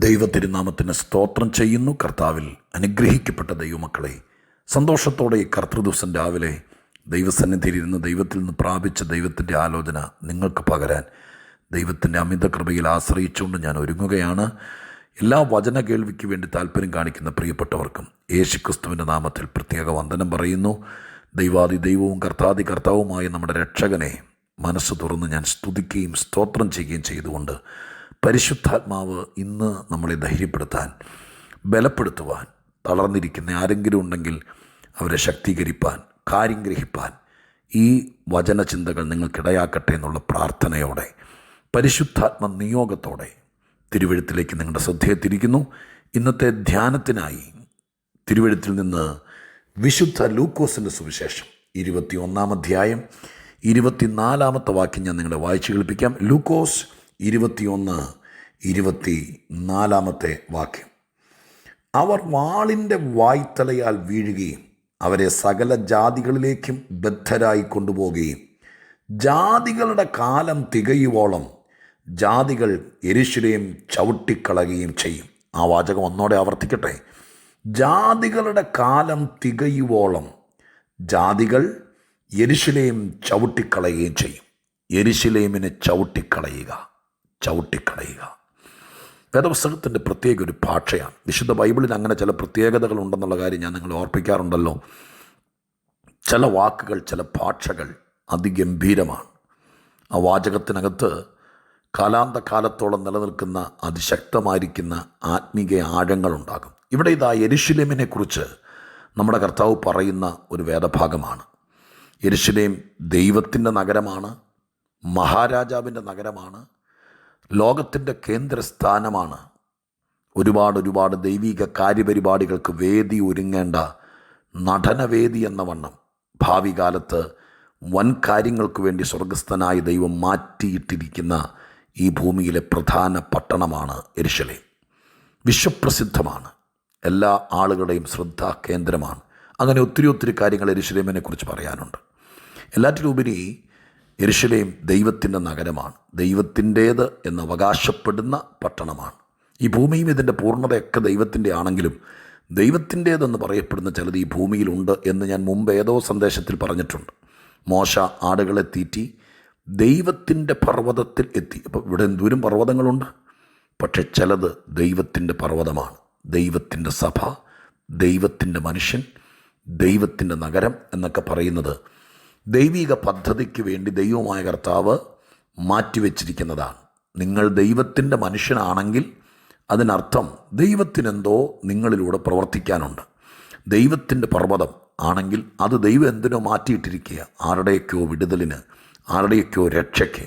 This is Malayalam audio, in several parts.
ദൈവത്തിരുനാമത്തിന് സ്തോത്രം ചെയ്യുന്നു. കർത്താവിൽ അനുഗ്രഹിക്കപ്പെട്ട ദൈവമക്കളെ, സന്തോഷത്തോടെ ഈ കർത്തൃദിവസം രാവിലെ ദൈവസന്നിധിയിലിരുന്ന് ദൈവത്തിൽ നിന്ന് പ്രാപിച്ച ദൈവത്തിൻ്റെ ആലോചന നിങ്ങൾക്ക് പകരാൻ ദൈവത്തിൻ്റെ അമിത കൃപയിൽ ആശ്രയിച്ചുകൊണ്ട് ഞാൻ ഒരുങ്ങുകയാണ്. എല്ലാ വചന കേൾവിക്ക് വേണ്ടി താല്പര്യം കാണിക്കുന്ന പ്രിയപ്പെട്ടവർക്കും യേശുക്രിസ്തുവിൻ്റെ നാമത്തിൽ പ്രത്യേക വന്ദനം പറയുന്നു. ദൈവാദി ദൈവവും കർത്താദി കർത്താവുമായ നമ്മുടെ രക്ഷകനെ മനസ്സ് തുറന്ന് ഞാൻ സ്തുതിക്കുകയും സ്തോത്രം ചെയ്യുകയും ചെയ്തുകൊണ്ട് പരിശുദ്ധാത്മാവ് ഇന്ന് നമ്മളെ ധൈര്യപ്പെടുത്താൻ, ബലപ്പെടുത്തുവാൻ, തളർന്നിരിക്കുന്ന ആരെങ്കിലും ഉണ്ടെങ്കിൽ അവരെ ശക്തീകരിപ്പാൻ, കാര്യം ഗ്രഹിപ്പാൻ ഈ വചനചിന്തകൾ നിങ്ങൾക്കിടയാക്കട്ടെ എന്നുള്ള പ്രാർത്ഥനയോടെ പരിശുദ്ധാത്മ നിയോഗത്തോടെ തിരുവെഴുത്തിലേക്ക് നിങ്ങളുടെ ശ്രദ്ധയെ തിരിക്കുന്നു. ഇന്നത്തെ ധ്യാനത്തിനായി തിരുവെഴുത്തിൽ നിന്ന് വിശുദ്ധ ലൂക്കോസിൻ്റെ സുവിശേഷം 21-ാം അധ്യായം 24-ാമത്തെ വാക്യം ഞാൻ നിങ്ങളെ വായിച്ചു കേൾപ്പിക്കാം. ലൂക്കോസ് 21-24 വാക്യം. അവർ വാളിൻ്റെ വായ്ത്തലയാൽ വീഴുകയും അവരെ സകല ജാതികളിലേക്കും ബദ്ധരായി കൊണ്ടുപോവുകയും ജാതികളുടെ കാലം തികയുവോളം ജാതികൾ യെരൂശലേം ചവിട്ടിക്കളയുകയും ചെയ്യും. ആ വാചകം ഒന്നോടെ ആവർത്തിക്കട്ടെ. ജാതികളുടെ കാലം തികയുവോളം ജാതികൾ യെരൂശലേം ചവിട്ടിക്കളയുകയും ചെയ്യും. യെരൂശലേമിനെ ചവിട്ടിക്കളയുക. വേദപുസ്തകത്തിൻ്റെ പ്രത്യേക ഒരു ഭാഷയാണ്. വിശുദ്ധ ബൈബിളിൽ അങ്ങനെ ചില പ്രത്യേകതകൾ ഉണ്ടെന്നുള്ള കാര്യം ഞാൻ നിങ്ങളെ ഓർപ്പിക്കാറുണ്ടല്ലോ. ചില വാക്കുകൾ, ചില ഭാഷകൾ അതിഗംഭീരമാണ്. ആ വാചകത്തിനകത്ത് കാലാന്തകാലത്തോളം നിലനിൽക്കുന്ന അതിശക്തമായിരിക്കുന്ന ആത്മീക ആഴങ്ങളുണ്ടാകും. ഇവിടെ ഇതാ യെരൂശലേമിനെ കുറിച്ച് നമ്മുടെ കർത്താവ് പറയുന്ന ഒരു വേദഭാഗമാണ്. യെരൂശലേം ദൈവത്തിൻ്റെ നഗരമാണ്, മഹാരാജാവിൻ്റെ നഗരമാണ്, ലോകത്തിൻ്റെ കേന്ദ്രസ്ഥാനമാണ്. ഒരുപാട് ദൈവിക കാര്യപരിപാടികൾക്ക് വേദി ഒരുങ്ങേണ്ട നടനവേദി എന്ന വണ്ണം ഭാവി കാലത്ത് വൻ കാര്യങ്ങൾക്ക് വേണ്ടി സ്വർഗസ്ഥനായ ദൈവം മാറ്റിയിട്ടിരിക്കുന്ന ഈ ഭൂമിയിലെ പ്രധാന പട്ടണമാണ് യെരൂശലേം. വിശ്വപ്രസിദ്ധമാണ്, എല്ലാ ആളുകളുടെയും ശ്രദ്ധാ കേന്ദ്രമാണ്. അങ്ങനെ ഒത്തിരി കാര്യങ്ങൾ യെരൂശലേമിനെ കുറിച്ച് പറയാനുണ്ട്. എല്ലാറ്റിലുപരി യെരൂശലേം ദൈവത്തിൻ്റെ നഗരമാണ്, ദൈവത്തിൻ്റേത് എന്ന് അവകാശപ്പെടുന്ന പട്ടണമാണ്. ഈ ഭൂമിയും ഇതിൻ്റെ പൂർണ്ണതയൊക്കെ ദൈവത്തിൻ്റെ ആണെങ്കിലും ദൈവത്തിൻ്റേതെന്ന് പറയപ്പെടുന്ന ചിലത് ഈ ഭൂമിയിലുണ്ട് എന്ന് ഞാൻ മുമ്പ് ഏതോ സന്ദേശത്തിൽ പറഞ്ഞിട്ടുണ്ട്. മോശ ആടുകളെ തീറ്റി ദൈവത്തിൻ്റെ പർവ്വതത്തിൽ എത്തി. അപ്പോൾ ഇവിടെ എന്തോരം പർവ്വതങ്ങളുണ്ട്, പക്ഷെ ചിലത് ദൈവത്തിൻ്റെ പർവ്വതമാണ്. ദൈവത്തിൻ്റെ സഭ, ദൈവത്തിൻ്റെ മനുഷ്യൻ, ദൈവത്തിൻ്റെ നഗരം എന്നൊക്കെ പറയുന്നത് ദൈവിക പദ്ധതിക്ക് വേണ്ടി ദൈവമായ കർത്താവ് മാറ്റിവെച്ചിരിക്കുന്നതാണ്. നിങ്ങൾ ദൈവത്തിൻ്റെ മനുഷ്യനാണെങ്കിൽ അതിനർത്ഥം ദൈവത്തിനെന്തോ നിങ്ങളിലൂടെ പ്രവർത്തിക്കാനുണ്ട്. ദൈവത്തിൻ്റെ പർവ്വതം ആണെങ്കിൽ അത് ദൈവം എന്തിനോ മാറ്റിയിട്ടിരിക്കുക. ആരുടെയൊക്കെയോ വിടുതലിന്, ആരുടെയൊക്കെയോ രക്ഷയ്ക്ക്,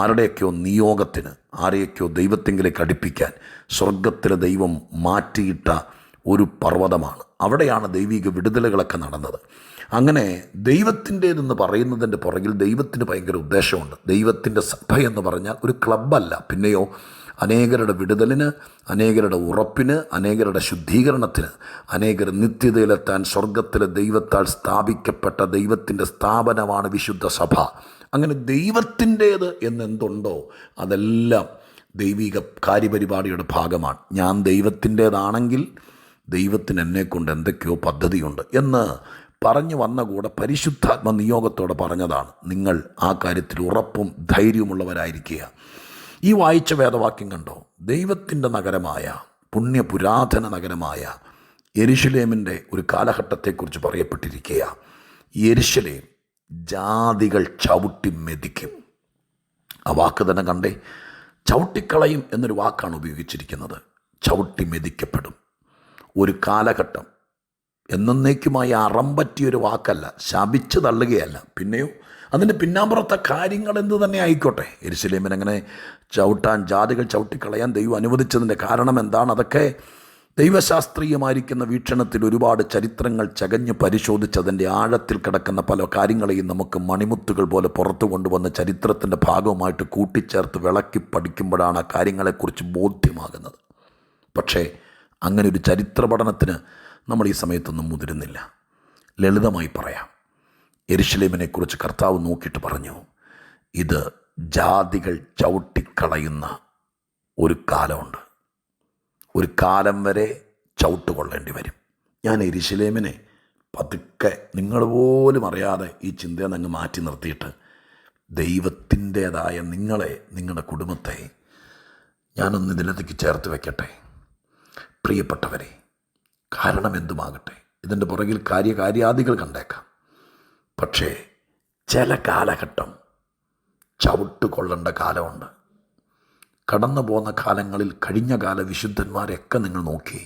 ആരുടെയൊക്കെയോ നിയോഗത്തിന്, ആരെയൊക്കെയോ ദൈവത്തെങ്കിലേക്ക് അടുപ്പിക്കാൻ സ്വർഗത്തിലെ ദൈവം മാറ്റിയിട്ട ഒരു പർവ്വതമാണ്. അവിടെയാണ് ദൈവിക വിടുതലുകളൊക്കെ നടന്നത്. അങ്ങനെ ദൈവത്തിൻ്റേതെന്ന് പറയുന്നതിൻ്റെ പുറകിൽ ദൈവത്തിന് ഭയങ്കര ഉദ്ദേശമുണ്ട്. ദൈവത്തിൻ്റെ സഭ എന്ന് പറഞ്ഞാൽ ഒരു ക്ലബ്ബല്ല, പിന്നെയോ അനേകരുടെ വിടുതലിന്, അനേകരുടെ ഉറപ്പിന്, അനേകരുടെ ശുദ്ധീകരണത്തിന്, അനേകർ നിത്യതയിലെത്താൻ സ്വർഗത്തിലെ ദൈവത്താൽ സ്ഥാപിക്കപ്പെട്ട ദൈവത്തിൻ്റെ സ്ഥാപനമാണ് വിശുദ്ധ സഭ. അങ്ങനെ ദൈവത്തിൻ്റേത് എന്നെന്തുണ്ടോ അതെല്ലാം ദൈവിക കാര്യപരിപാടിയുടെ ഭാഗമാണ്. ഞാൻ ദൈവത്തിൻ്റേതാണെങ്കിൽ ദൈവത്തിന് എന്നെക്കൊണ്ട് എന്തൊക്കെയോ പദ്ധതിയുണ്ട് എന്ന് പറഞ്ഞു വന്ന കൂടെ പരിശുദ്ധാത്മ നിയോഗത്തോടെ പറഞ്ഞതാണ്. നിങ്ങൾ ആ കാര്യത്തിൽ ഉറപ്പും ധൈര്യവുമുള്ളവരായിരിക്കുക. ഈ വായിച്ച വേദവാക്യം കണ്ടോ? ദൈവത്തിൻ്റെ നഗരമായ, പുണ്യപുരാതന നഗരമായ യെരൂശലേമിൻ്റെ ഒരു കാലഘട്ടത്തെക്കുറിച്ച് പറയപ്പെട്ടിരിക്കുക. യെരൂശലേം ജാതികൾ ചവിട്ടി മെതിക്കും. ആ വാക്ക് തന്നെ കണ്ടേ, ചവിട്ടിക്കളയും എന്നൊരു വാക്കാണ് ഉപയോഗിച്ചിരിക്കുന്നത്. ചവിട്ടി മെതിക്കപ്പെടും. ഒരു കാലഘട്ടം എന്നേക്കുമായി അറമ്പറ്റിയൊരു വാക്കല്ല, ശപിച്ച് തള്ളുകയല്ല. പിന്നെയോ അതിൻ്റെ പിന്നാമ്പുറത്തെ കാര്യങ്ങൾ എന്ത് തന്നെ ആയിക്കോട്ടെ, യെരൂശലേമിനങ്ങനെ ചവിട്ടാൻ, ജാതികൾ ചവിട്ടിക്കളയാൻ ദൈവം അനുവദിച്ചതിൻ്റെ കാരണം എന്താണ്? അതൊക്കെ ദൈവശാസ്ത്രീയമായിരിക്കുന്ന വീക്ഷണത്തിൽ ഒരുപാട് ചരിത്രങ്ങൾ ചകഞ്ഞ് പരിശോധിച്ചതിൻ്റെ ആഴത്തിൽ കിടക്കുന്ന പല കാര്യങ്ങളെയും നമുക്ക് മണിമുത്തുകൾ പോലെ പുറത്തു കൊണ്ടുവന്ന് ചരിത്രത്തിൻ്റെ ഭാഗവുമായിട്ട് കൂട്ടിച്ചേർത്ത് വിളക്കി പഠിക്കുമ്പോഴാണ് ആ കാര്യങ്ങളെക്കുറിച്ച് ബോധ്യമാകുന്നത്. പക്ഷേ അങ്ങനെ ഒരു ചരിത്ര പഠനത്തിന് നമ്മൾ ഈ സമയത്തൊന്നും മുതിരുന്നില്ല. ലളിതമായി പറയാം, യെരൂശലേമിനെക്കുറിച്ച് കർത്താവ് നോക്കിയിട്ട് പറഞ്ഞു, ഇത് ജാതികൾ ചവിട്ടിക്കളയുന്ന ഒരു കാലമുണ്ട്. ഒരു കാലം വരെ ചവിട്ട് കൊള്ളേണ്ടി വരും. ഞാൻ യെരൂശലേമിനെ പതുക്കെ നിങ്ങൾ പോലും അറിയാതെ ഈ ചിന്തയെ അങ്ങ് മാറ്റി നിർത്തിയിട്ട് ദൈവത്തിൻ്റേതായ നിങ്ങളെ, നിങ്ങളുടെ കുടുംബത്തെ ഞാനൊന്ന് ഇതിലേക്ക് ചേർത്ത് വയ്ക്കട്ടെ. പ്രിയപ്പെട്ടവരെ, കാരണം എന്തുമാകട്ടെ, ഇതിൻ്റെ പുറകിൽ കാര്യാദികൾ കണ്ടേക്കാം. പക്ഷേ ചില കാലഘട്ടം ചവിട്ട് കൊള്ളേണ്ട കാലമുണ്ട്. കടന്നു പോകുന്ന കാലങ്ങളിൽ കഴിഞ്ഞ കാല വിശുദ്ധന്മാരെയൊക്കെ നിങ്ങൾ നോക്കി,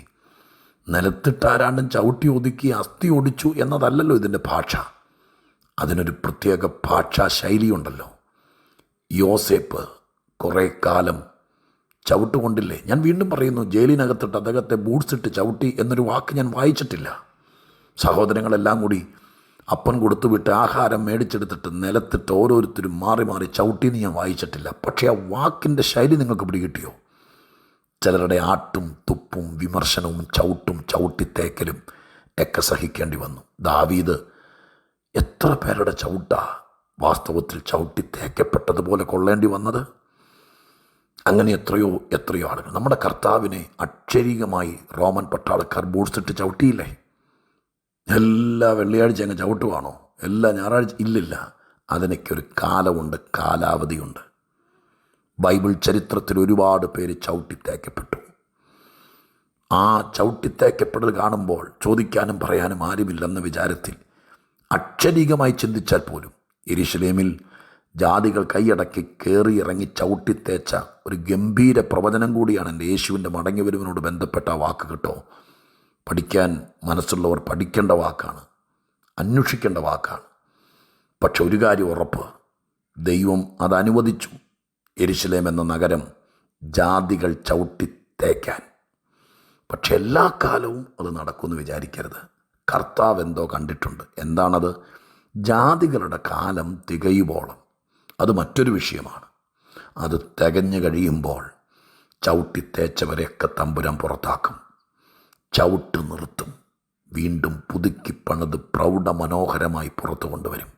നിലത്തിട്ടാരാണ്ടും ചവിട്ടി ഒതുക്കി അസ്ഥി ഒടിച്ചു എന്നതല്ലല്ലോ ഇതിൻ്റെ ഭാഷ. അതിനൊരു പ്രത്യേക ഭാഷാ ശൈലിയുണ്ടല്ലോ. യോസേപ്പ് കുറേ കാലം ചവിട്ടുകൊണ്ടില്ലേ? ഞാൻ വീണ്ടും പറയുന്നു, ജയിലിനകത്തിട്ട് അദ്ദേഹത്തെ ബൂട്ട്സ് ഇട്ട് ചവിട്ടി എന്നൊരു വാക്ക് ഞാൻ വായിച്ചിട്ടില്ല. സഹോദരങ്ങളെല്ലാം കൂടി അപ്പൻ കൊടുത്തുവിട്ട് ആഹാരം മേടിച്ചെടുത്തിട്ട് നിലത്തിട്ട് ഓരോരുത്തരും മാറി മാറി ചവിട്ടിയെന്ന് ഞാൻ വായിച്ചിട്ടില്ല. പക്ഷേ ആ വാക്കിൻ്റെ ശൈലി നിങ്ങൾക്ക് പിടികിട്ടിയോ? ചിലരുടെ ആട്ടും തുപ്പും വിമർശനവും ചവിട്ടും ചവിട്ടിത്തേക്കലും ഒക്കെ സഹിക്കേണ്ടി വന്നു. ദാവീദ് എത്ര പേരുടെ ചവിട്ടാ വാസ്തവത്തിൽ ചവിട്ടിത്തേക്കപ്പെട്ടതുപോലെ കൊള്ളേണ്ടി വന്നത്? അങ്ങനെ എത്രയോ ആളുകൾ. നമ്മുടെ കർത്താവിനെ അക്ഷരീകമായി റോമൻ പട്ടാളക്കാർ ബൂട്ട്സ് ഇട്ട് ചവിട്ടിയില്ലേ? എല്ലാ വെള്ളിയാഴ്ച അങ്ങ് ചവിട്ടുവാണോ? എല്ലാ ഞായറാഴ്ച? ഇല്ലില്ല. അതിനൊക്കെ ഒരു കാലമുണ്ട്, കാലാവധിയുണ്ട്. ബൈബിൾ ചരിത്രത്തിൽ ഒരുപാട് പേര് ചവിട്ടിത്തേക്കപ്പെട്ടു. ആ ചവിട്ടിത്തേക്കപ്പെടൽ കാണുമ്പോൾ ചോദിക്കാനും പറയാനും ആരുമില്ലെന്ന വിചാരത്തിൽ അക്ഷരീകമായി ചിന്തിച്ചാൽ പോലും യെരൂശലേമിൽ ജാതികൾ കൈയടക്കി കയറി ഇറങ്ങി ചവിട്ടിത്തേച്ച ഒരു ഗംഭീര പ്രവചനം കൂടിയാണ് എൻ്റെ യേശുവിൻ്റെ മടങ്ങിവരവിനോട് ബന്ധപ്പെട്ട ആ വാക്ക്. കേട്ടോ, പഠിക്കാൻ മനസ്സുള്ളവർ പഠിക്കേണ്ട വാക്കാണ്, അന്വേഷിക്കേണ്ട വാക്കാണ്. പക്ഷെ ഒരു കാര്യം ഉറപ്പ്, ദൈവം അത് അനുവദിച്ചു. യെരൂശലേം എന്ന നഗരം ജാതികൾ ചവിട്ടിത്തേക്കാൻ. പക്ഷെ എല്ലാ കാലവും അത് നടക്കുമെന്ന് വിചാരിക്കരുത്. കർത്താവ് എന്തോ കണ്ടിട്ടുണ്ട്. എന്താണത്? ജാതികളുടെ കാലം തികയുമ്പോളം, അത് മറ്റൊരു വിഷയമാണ്. അത് തികഞ്ഞു കഴിയുമ്പോൾ ചവിട്ടിത്തേച്ചവരെയൊക്കെ തമ്പുരാൻ പുറത്താക്കും, ചവിട്ട് നിർത്തും, വീണ്ടും പുതുക്കി പണിത് പ്രൗഢമനോഹരമായി പുറത്തു കൊണ്ടുവരും.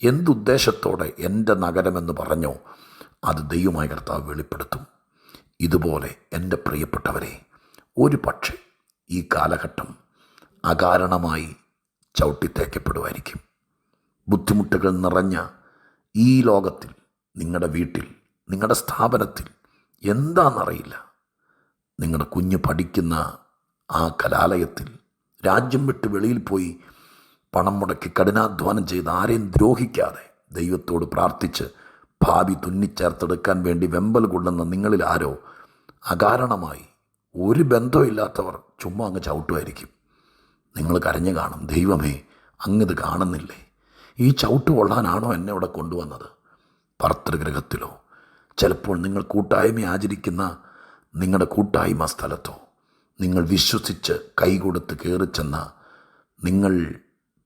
എന്തുദ്ദേശത്തോടെ എൻ്റെ നഗരമെന്ന് പറഞ്ഞോ അത് ദൈവമായ കർത്താവ് വെളിപ്പെടുത്തും. ഇതുപോലെ എൻ്റെ പ്രിയപ്പെട്ടവരെ, ഒരു പക്ഷേ ഈ കാലഘട്ടം അകാരണമായി ചവിട്ടിത്തേക്കപ്പെടുമായിരിക്കും. ബുദ്ധിമുട്ടുകൾ നിറഞ്ഞ ഈ ലോകത്തിൽ, നിങ്ങളുടെ വീട്ടിൽ, നിങ്ങളുടെ സ്ഥാപനത്തിൽ എന്താണെന്നറിയില്ല, നിങ്ങളുടെ കുഞ്ഞ് പഠിക്കുന്ന ആ കലാലയത്തിൽ, രാജ്യം വിട്ട് വെളിയിൽ പോയി പണം മുടക്കി കഠിനാധ്വാനം ചെയ്ത് ആരെയും ദ്രോഹിക്കാതെ ദൈവത്തോട് പ്രാർത്ഥിച്ച് ഭാവി തുന്നിച്ചേർത്തെടുക്കാൻ വേണ്ടി വെമ്പൽ കൊള്ളുന്ന നിങ്ങളിൽ ആരോ അകാരണമായി ഒരു ബന്ധമില്ലാത്തവർ ചുമ്മാ അങ്ങ് ചവിട്ടുമായിരിക്കും. നിങ്ങൾ കരഞ്ഞു കാണും, ദൈവമേ അങ്ങിത് കാണുന്നില്ലേ? ഈ ചവിട്ട് കൊള്ളാനാണോ എന്നെ ഇവിടെ കൊണ്ടുവന്നത്? ഭർതൃഗൃഹത്തിലോ, ചിലപ്പോൾ നിങ്ങൾ കൂട്ടായ്മ ആചരിക്കുന്ന നിങ്ങളുടെ കൂട്ടായ്മ സ്ഥലത്തോ, നിങ്ങൾ വിശ്വസിച്ച് കൈകൊടുത്ത് കയറിച്ചെന്ന, നിങ്ങൾ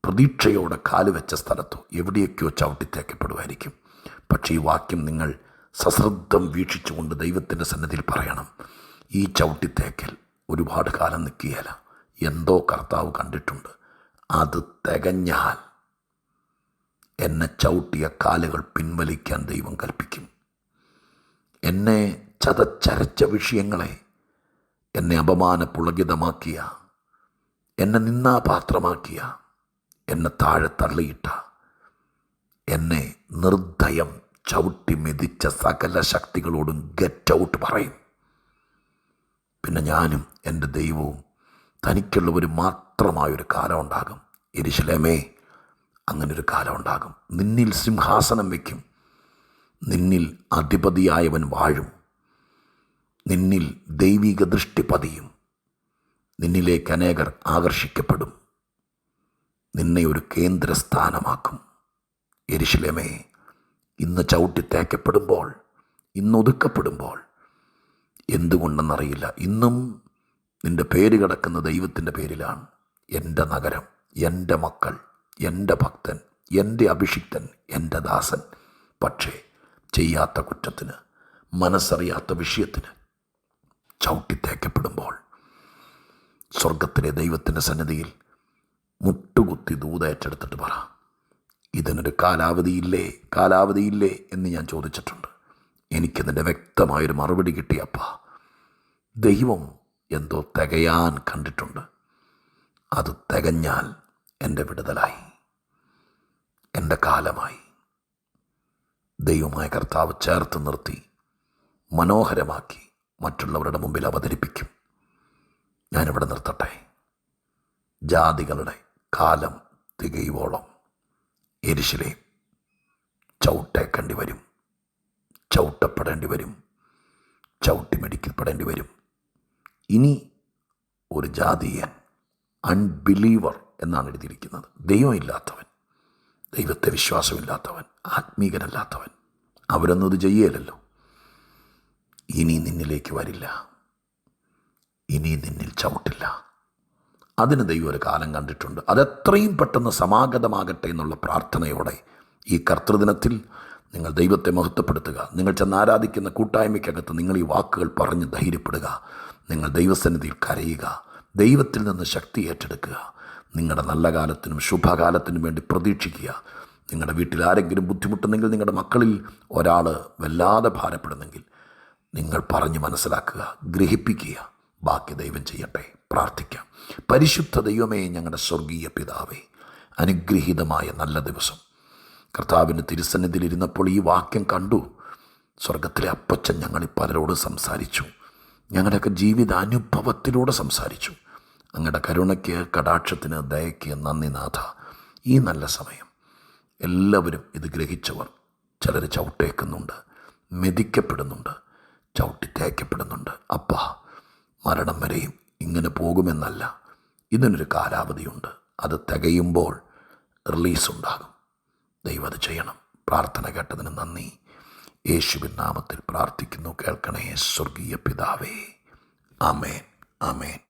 പ്രതീക്ഷയോടെ കാലുവെച്ച സ്ഥലത്തോ എവിടെയൊക്കെയോ ചവിട്ടിത്തേക്കപ്പെടുമായിരിക്കും. പക്ഷേ ഈ വാക്യം നിങ്ങൾ സശ്രദ്ധം വീക്ഷിച്ചുകൊണ്ട് ദൈവത്തിൻ്റെ സന്നിധിയിൽ പറയണം. ഈ ചവിട്ടിത്തേക്കൽ ഒരുപാട് കാലം നിൽക്കുകയില്ല. എന്തോ കർത്താവ് കണ്ടിട്ടുണ്ട്. അത് തികഞ്ഞാൽ എന്നെ ചവിട്ടിയ കാലുകൾ പിൻവലിക്കാൻ ദൈവം കൽപ്പിക്കും. എന്നെ ചതച്ചരച്ച വിഷയങ്ങളെ, എന്നെ അപമാനപുളകിതമാക്കിയ, എന്നെ നിന്നാപാത്രമാക്കിയ, എന്നെ താഴെ തള്ളിയിട്ട, എന്നെ നിർദ്ദയം ചവിട്ടി മെതിച്ച സകല ശക്തികളോടും ഗെറ്റ് ഔട്ട് പറയും. പിന്നെ ഞാനും എൻ്റെ ദൈവവും തനിക്കുള്ളവർ മാത്രമായൊരു കാലം ഉണ്ടാകും. യെരൂശലേമേ, അങ്ങനൊരു കാലം ഉണ്ടാകും. നിന്നിൽ സിംഹാസനം വയ്ക്കും, നിന്നിൽ അധിപതിയായവൻ വാഴും, നിന്നിൽ ദൈവിക ദൃഷ്ടി പതിയും, നിന്നിലേക്ക് അനേകർ ആകർഷിക്കപ്പെടും, നിന്നെ ഒരു കേന്ദ്രസ്ഥാനമാക്കും. യെരൂശലേമേ, ഇന്ന് ചവിട്ടിത്തേക്കപ്പെടുമ്പോൾ, ഇന്ന് ഒതുക്കപ്പെടുമ്പോൾ, എന്തുകൊണ്ടെന്നറിയില്ല, ഇന്നും നിൻ്റെ പേര് കിടക്കുന്ന ദൈവത്തിൻ്റെ പേരിലാണ്. എൻ്റെ നഗരം, എൻ്റെ മക്കൾ, എൻ്റെ ഭക്തൻ, എൻ്റെ അഭിഷിക്തൻ, എൻ്റെ ദാസൻ. പക്ഷേ ചെയ്യാത്ത കുറ്റത്തിന്, മനസ്സറിയാത്ത വിഷയത്തിന് ചവിട്ടിത്തേക്കപ്പെടുമ്പോൾ സ്വർഗത്തിലെ ദൈവത്തിൻ്റെ സന്നിധിയിൽ മുട്ടുകുത്തി ദൂതേറ്റെടുത്തിട്ട് പറ, ഇതിനൊരു കാലാവധിയില്ലേ എന്ന് ഞാൻ ചോദിച്ചിട്ടുണ്ട്. എനിക്കതിൻ്റെ വ്യക്തമായൊരു മറുപടി കിട്ടിയപ്പാ. ദൈവം എന്തോ തികയാൻ കണ്ടിട്ടുണ്ട്. അത് തികഞ്ഞാൽ എൻ്റെ വിടുതലായി, എൻ്റെ കാലമായി. ദൈവമായ കർത്താവ് ചേർത്ത് നിർത്തി മനോഹരമാക്കി മറ്റുള്ളവരുടെ മുമ്പിൽ അവതരിപ്പിക്കും. ഞാനിവിടെ നിർത്തട്ടെ. ജാതികളുടെ കാലം തികയുവോളം യെരൂശലേം ചവിട്ടേക്കേണ്ടി വരും, ചവിട്ടപ്പെടേണ്ടി വരും, ചവിട്ടിമെടിക്കപ്പെടേണ്ടി വരും. ഇനി ഒരു ജാതീയൻ, അൺബിലീവർ എന്നാണ് എഴുതിയിരിക്കുന്നത്, ദൈവമില്ലാത്തവൻ, ദൈവത്തെ വിശ്വാസമില്ലാത്തവൻ, ആത്മീകനല്ലാത്തവൻ, അവരൊന്നും ഇത് ചെയ്യേലല്ലോ. ഇനി നിന്നിലേക്ക് വരില്ല, ഇനി നിന്നിൽ ചവിട്ടില്ല. അതിന് ദൈവം ഒരു കാലം കണ്ടിട്ടുണ്ട്. അതെത്രയും പെട്ടെന്ന് സമാഗതമാകട്ടെ എന്നുള്ള പ്രാർത്ഥനയോടെ ഈ കർത്തൃദിനത്തിൽ നിങ്ങൾ ദൈവത്തെ മഹത്വപ്പെടുത്തുക. നിങ്ങൾ ചെന്ന് ആരാധിക്കുന്ന കൂട്ടായ്മയ്ക്കകത്ത് നിങ്ങൾ ഈ വാക്കുകൾ പറഞ്ഞ് ധൈര്യപ്പെടുക. നിങ്ങൾ ദൈവസന്നിധിയിൽ കരയുക, ദൈവത്തിൽ നിന്ന് ശക്തി ഏറ്റെടുക്കുക. നിങ്ങളുടെ നല്ല കാലത്തിനും ശുഭകാലത്തിനും വേണ്ടി പ്രതീക്ഷിക്കുക. നിങ്ങളുടെ വീട്ടിൽ ആരെങ്കിലും ബുദ്ധിമുട്ടുന്നെങ്കിൽ, നിങ്ങളുടെ മക്കളിൽ ഒരാൾ വല്ലാതെ ഭാരപ്പെടുന്നെങ്കിൽ നിങ്ങൾ പറഞ്ഞ് മനസ്സിലാക്കുക, ഗ്രഹിപ്പിക്കുക. ബാക്കി ദൈവം ചെയ്യട്ടെ. പ്രാർത്ഥിക്കാം. പരിശുദ്ധ ദൈവമേ, ഞങ്ങളുടെ സ്വർഗീയ പിതാവേ, അനുഗ്രഹീതമായ നല്ല ദിവസം. കർത്താവിൻ്റെ തിരുസന്നിധിയിലിരുന്നപ്പോൾ ഈ വാക്യം കണ്ടു. സ്വർഗത്തിലെ അപ്പച്ചൻ ഞങ്ങളിൽ പലരോട് സംസാരിച്ചു, ഞങ്ങളുടെയൊക്കെ ജീവിതാനുഭവത്തിലൂടെ സംസാരിച്ചു. അങ്ങയുടെ കരുണയ്ക്ക്, കടാക്ഷത്തിന്, ദയയ്ക്ക് നന്ദി നാഥ. ഈ നല്ല സമയം എല്ലാവരും ഇത് ഗ്രഹിച്ചവർ, ചിലർ ചവിട്ടേക്കുന്നുണ്ട്, മെതിക്കപ്പെടുന്നുണ്ട്, ചവിട്ടി തേക്കപ്പെടുന്നുണ്ട്. അപ്പാ, മരണം വരെയും ഇങ്ങനെ പോകുമെന്നല്ല, ഇതിനൊരു കാലാവധിയുണ്ട്. അത് തികയുമ്പോൾ റിലീസുണ്ടാകും. ദൈവം അത് ചെയ്യണം. പ്രാർത്ഥന കേട്ടതിന് നന്ദി. യേശുവിൻ നാമത്തിൽ പ്രാർത്ഥിക്കുന്നു, കേൾക്കണേ സ്വർഗീയ പിതാവേ. ആമേൻ, ആമേൻ.